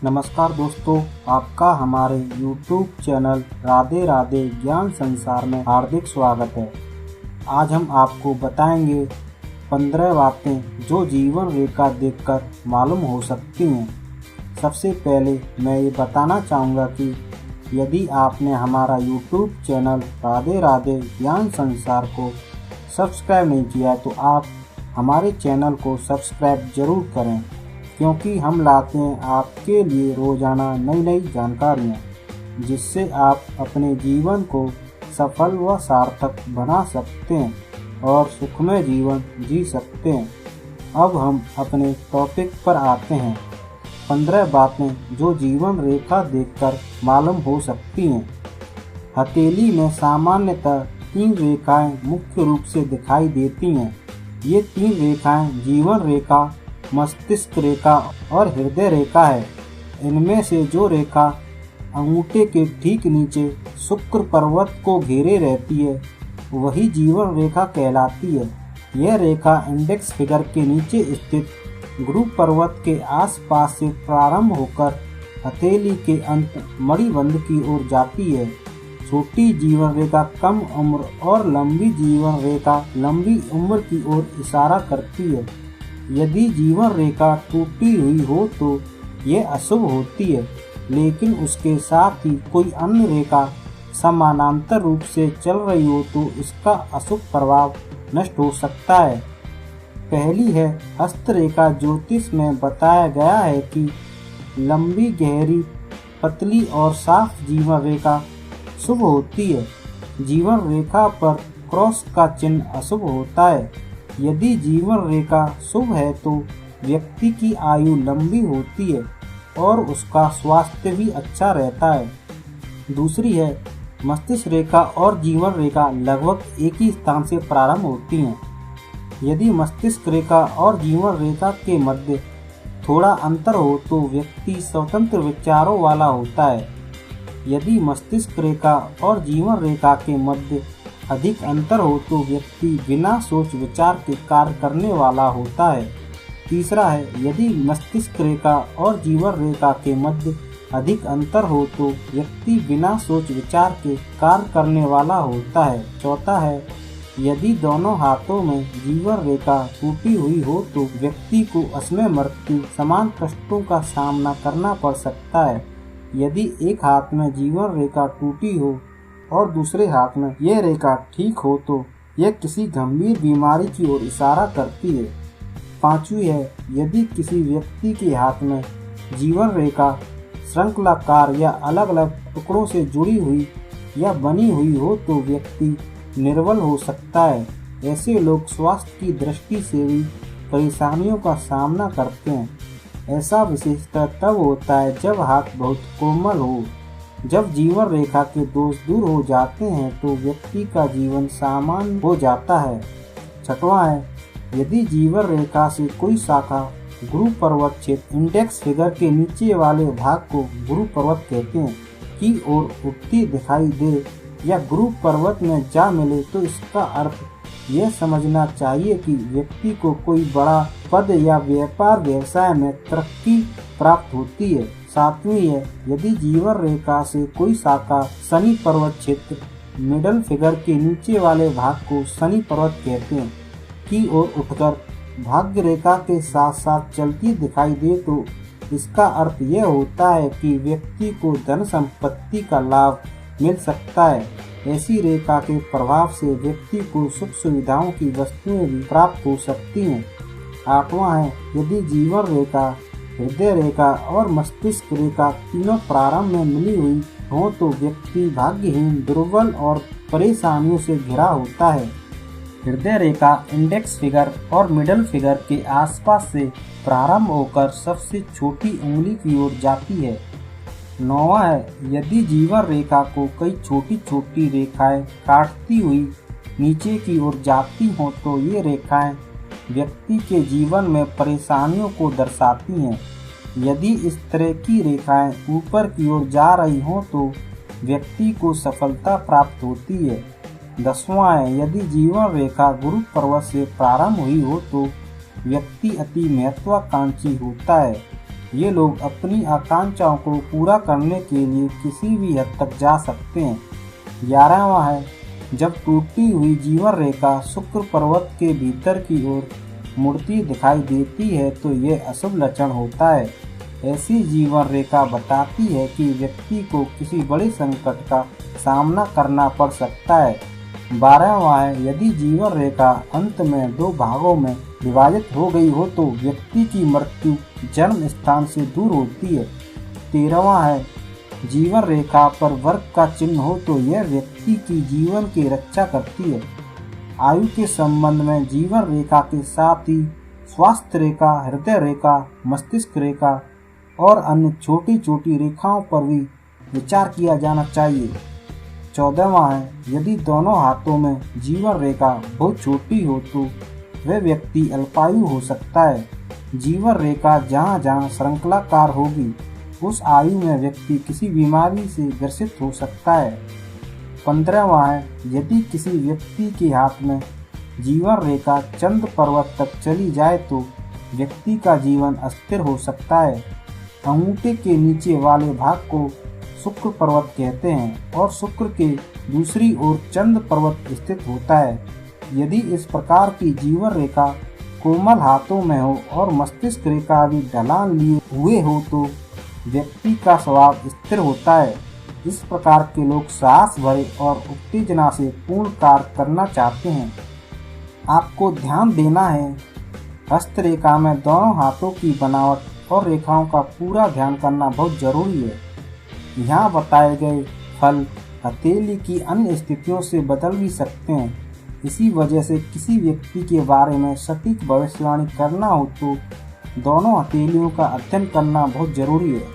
नमस्कार दोस्तों, आपका हमारे YouTube चैनल राधे राधे ज्ञान संसार में हार्दिक स्वागत है। आज हम आपको बताएंगे 15 बातें जो जीवन रेखा देखकर मालूम हो सकती हैं। सबसे पहले मैं ये बताना चाहूँगा कि यदि आपने हमारा YouTube चैनल राधे राधे ज्ञान संसार को सब्सक्राइब नहीं किया है तो आप हमारे चैनल को सब्सक्राइब ज़रूर करें, क्योंकि हम लाते हैं आपके लिए रोज़ाना नई नई जानकारियाँ जिससे आप अपने जीवन को सफल व सार्थक बना सकते हैं और सुखमय जीवन जी सकते हैं। अब हम अपने टॉपिक पर आते हैं। 15 बातें जो जीवन रेखा देखकर मालूम हो सकती हैं। हथेली में सामान्यतः 3 रेखाएं मुख्य रूप से दिखाई देती हैं। ये 3 रेखाएं जीवन रेखा, मस्तिष्क रेखा और हृदय रेखा है। इनमें से जो रेखा अंगूठे के ठीक नीचे शुक्र पर्वत को घेरे रहती है वही जीवन रेखा कहलाती है। यह रेखा इंडेक्स फिगर के नीचे स्थित गुरु पर्वत के आसपास से प्रारंभ होकर हथेली के अंत मणिबंध की ओर जाती है। छोटी जीवन रेखा कम उम्र और लंबी जीवन रेखा लंबी उम्र की ओर इशारा करती है। यदि जीवन रेखा टूटी हुई हो तो यह अशुभ होती है, लेकिन उसके साथ ही कोई अन्य रेखा समानांतर रूप से चल रही हो तो इसका अशुभ प्रभाव नष्ट हो सकता है। पहली है हस्त रेखा। ज्योतिष में बताया गया है कि लंबी, गहरी, पतली और साफ जीवन रेखा शुभ होती है। जीवन रेखा पर क्रॉस का चिन्ह अशुभ होता है। यदि जीवन रेखा शुभ है तो व्यक्ति की आयु लंबी होती है और उसका स्वास्थ्य भी अच्छा रहता है। दूसरी है मस्तिष्क रेखा और जीवन रेखा लगभग एक ही स्थान से प्रारंभ होती हैं। यदि मस्तिष्क रेखा और जीवन रेखा के मध्य थोड़ा अंतर हो तो व्यक्ति स्वतंत्र विचारों वाला होता है। यदि मस्तिष्क रेखा और जीवन रेखा के मध्य अधिक अंतर हो तो व्यक्ति बिना सोच विचार के कार्य करने वाला होता है। तीसरा है यदि मस्तिष्क रेखा और जीवन रेखा के मध्य अधिक अंतर हो तो व्यक्ति बिना सोच विचार के कार्य करने वाला होता है। चौथा है यदि दोनों हाथों में जीवन रेखा टूटी हुई हो तो व्यक्ति को असमय मृत्यु समान कष्टों का सामना करना पड़ सकता है। यदि एक हाथ में जीवन रेखा टूटी हो और दूसरे हाथ में यह रेखा ठीक हो तो यह किसी गंभीर बीमारी की ओर इशारा करती है। पांचवी है यदि किसी व्यक्ति के हाथ में जीवन रेखा श्रृंखलाकार या अलग अलग टुकड़ों से जुड़ी हुई या बनी हुई हो तो व्यक्ति निर्बल हो सकता है। ऐसे लोग स्वास्थ्य की दृष्टि से भी परेशानियों का सामना करते हैं। ऐसा विशेषतः तब होता है जब हाथ बहुत कोमल हो। जब जीवन रेखा के दोष दूर हो जाते हैं तो व्यक्ति का जीवन सामान्य हो जाता है। छठवां है यदि जीवन रेखा से कोई शाखा गुरु पर्वत क्षेत्र इंडेक्स फिगर के नीचे वाले भाग को गुरु पर्वत कहते हैं की ओर उठती दिखाई दे या गुरु पर्वत में जा मिले तो इसका अर्थ यह समझना चाहिए कि व्यक्ति को कोई बड़ा पद या व्यापार व्यवसाय में तरक्की प्राप्त होती है। सातवीं है यदि जीवन रेखा से कोई शाखा शनि पर्वत क्षेत्र मिडल फिगर के नीचे वाले भाग को शनि पर्वत कहते हैं की ओर उठकर भाग्य रेखा के साथ साथ चलती दिखाई दे तो इसका अर्थ यह होता है कि व्यक्ति को धन संपत्ति का लाभ मिल सकता है। ऐसी रेखा के प्रभाव से व्यक्ति को सुख सुविधाओं की वस्तुएं भी प्राप्त हो सकती हैं। आठवां है यदि जीवन रेखा, हृदय रेखा और मस्तिष्क रेखा तीनों प्रारंभ में मिली हुई हो तो व्यक्ति भाग्यहीन, दुर्बल और परेशानियों से घिरा होता है। हृदय रेखा इंडेक्स फिगर और मिडल फिगर के आसपास से प्रारंभ होकर सबसे छोटी उंगली की ओर जाती है। 9वां है यदि जीवन रेखा को कई छोटी छोटी रेखाएं काटती हुई नीचे की ओर जाती हों तो ये रेखाएं व्यक्ति के जीवन में परेशानियों को दर्शाती हैं। यदि इस तरह की रेखाएं ऊपर की ओर जा रही हों तो व्यक्ति को सफलता प्राप्त होती है। 10वां है यदि जीवन रेखा गुरु पर्वत से प्रारंभ हुई हो तो व्यक्ति अति महत्वाकांक्षी होता है। ये लोग अपनी आकांक्षाओं को पूरा करने के लिए किसी भी हद तक जा सकते हैं। 11वां है, जब टूटी हुई जीवन रेखा शुक्र पर्वत के भीतर की ओर मुड़ती दिखाई देती है तो यह अशुभ लक्षण होता है। ऐसी जीवन रेखा बताती है कि व्यक्ति को किसी बड़े संकट का सामना करना पड़ सकता है। 12वां है, यदि जीवन रेखा अंत में 2 भागों में विभाजित हो गई हो तो व्यक्ति की मृत्यु जन्म स्थान से दूर होती है। 13वां है, जीवन रेखा पर वर्ग का चिन्ह हो तो यह व्यक्ति की जीवन की रक्षा करती है। आयु के संबंध में जीवन रेखा के साथ ही स्वास्थ्य रेखा, हृदय रेखा, मस्तिष्क रेखा और अन्य छोटी छोटी रेखाओं पर भी विचार किया जाना चाहिए। 14वां है, यदि दोनों हाथों में जीवन रेखा बहुत छोटी हो तो वह व्यक्ति अल्पायु हो सकता है। जीवन रेखा जहाँ जहाँ श्रृंखलाकार होगी उस आयु में व्यक्ति किसी बीमारी से ग्रसित हो सकता है। 15वां है, यदि किसी व्यक्ति के हाथ में जीवन रेखा चंद्र पर्वत तक चली जाए तो व्यक्ति का जीवन अस्थिर हो सकता है। अंगूठे के नीचे वाले भाग को शुक्र पर्वत कहते हैं और शुक्र के दूसरी ओर चंद्र पर्वत स्थित होता है। यदि इस प्रकार की जीवन रेखा कोमल हाथों में हो और मस्तिष्क रेखा भी ढलान लिए हुए हो तो व्यक्ति का स्वभाव स्थिर होता है। इस प्रकार के लोग साहस भरे और उत्तेजना से पूर्ण कार्य करना चाहते हैं। आपको ध्यान देना है, हस्तरेखा में दोनों हाथों की बनावट और रेखाओं का पूरा ध्यान करना बहुत जरूरी है। यहाँ बताए गए फल हथेली की अन्य स्थितियों से बदल भी सकते हैं। इसी वजह से किसी व्यक्ति के बारे में सटीक भविष्यवाणी करना हो तो दोनों हथेलियों का अध्ययन करना बहुत जरूरी है।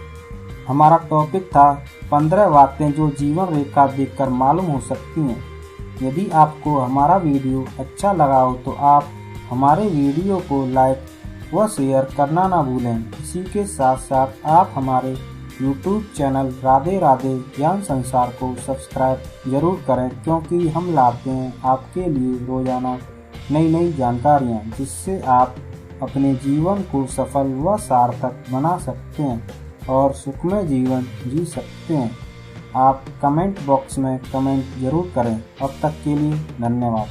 हमारा टॉपिक था 15 बातें जो जीवन रेखा देखकर मालूम हो सकती हैं। यदि आपको हमारा वीडियो अच्छा लगा हो तो आप हमारे वीडियो को लाइक व शेयर करना ना भूलें। इसी के साथ साथ आप हमारे YouTube चैनल राधे राधे ज्ञान संसार को सब्सक्राइब जरूर करें, क्योंकि हम लाते हैं आपके लिए रोजाना नई नई जानकारियाँ जिससे आप अपने जीवन को सफल व सार्थक बना सकते हैं और सुखमय जीवन जी सकते हैं। आप कमेंट बॉक्स में कमेंट जरूर करें। अब तक के लिए धन्यवाद।